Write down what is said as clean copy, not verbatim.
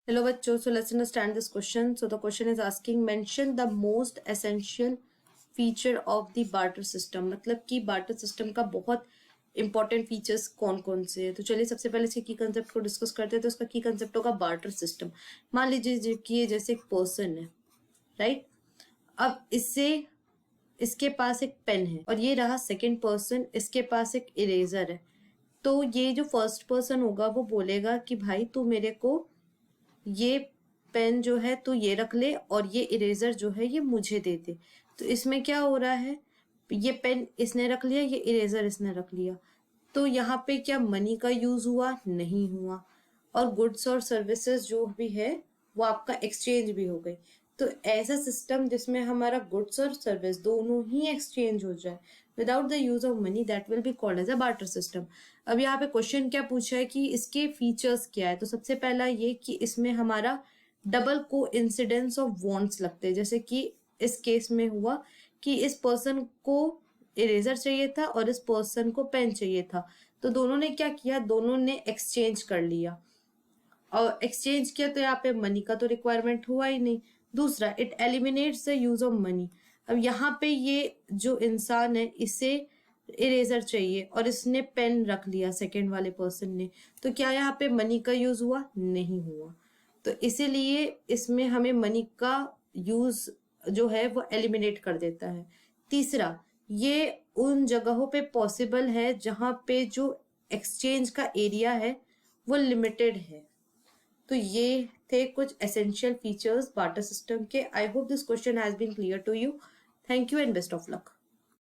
Hello बच्चों, so let's understand this question. So the question is asking mention the most essential feature of the barter system. मतलब कि barter system का बहुत important features कौन कौन से हैं। तो चलिए सबसे पहले इसके की कंसेप्ट को डिस्कस करते हैं। तो इसका की कंसेप्ट होगा बार्टर सिस्टम। मान लीजिए कि ये जैसे एक पर्सन है, राइट। अब इसके पास एक पेन है और ये रहा सेकेंड पर्सन, इसके पास एक इरेजर है। तो ये जो फर्स्ट पर्सन होगा वो बोलेगा कि भाई तू मेरे को ये पेन जो है तो ये रख ले और ये इरेजर जो है ये मुझे दे दे। तो इसमें क्या हो रहा है, ये पेन इसने रख लिया, ये इरेजर इसने रख लिया। तो यहाँ पे क्या मनी का यूज हुआ? नहीं हुआ। और गुड्स और सर्विसेज जो भी है वो आपका एक्सचेंज भी हो गई। तो ऐसा सिस्टम जिसमें हमारा गुड्स और सर्विस दोनों ही एक्सचेंज हो जाए without the use of money, that will be called as a barter system. अब यहाँ पे क्वेश्चन क्या पूछा है कि इसके फीचर्स क्या है। तो सबसे पहला ये कि इसमें हमारा डबल को इंसिडेंस ऑफ वॉन्ट्स लगते हैं। जैसे कि इस केस में हुआ कि इस पर्सन को इरेजर चाहिए था और इस पर्सन को पेन चाहिए था। तो दोनों ने क्या किया, दोनों ने एक्सचेंज कर लिया। और एक्सचेंज किया तो यहाँ पे मनी का तो रिक्वायरमेंट हुआ ही नहीं। दूसरा, it eliminates the use of money. अब यहाँ पे ये जो इंसान है इसे इरेजर चाहिए और इसने पेन रख लिया सेकेंड वाले पर्सन ने, तो क्या यहाँ पे मनी का यूज हुआ? नहीं हुआ। तो इसीलिए इसमें हमें मनी का यूज जो है वो एलिमिनेट कर देता है। तीसरा, ये उन जगहों पे पॉसिबल है जहां पे जो एक्सचेंज का एरिया है वो लिमिटेड है। तो ये थे कुछ एसेंशियल फीचर्स बार्टर सिस्टम के। I hope this question has been clear to you. Thank you and best of luck.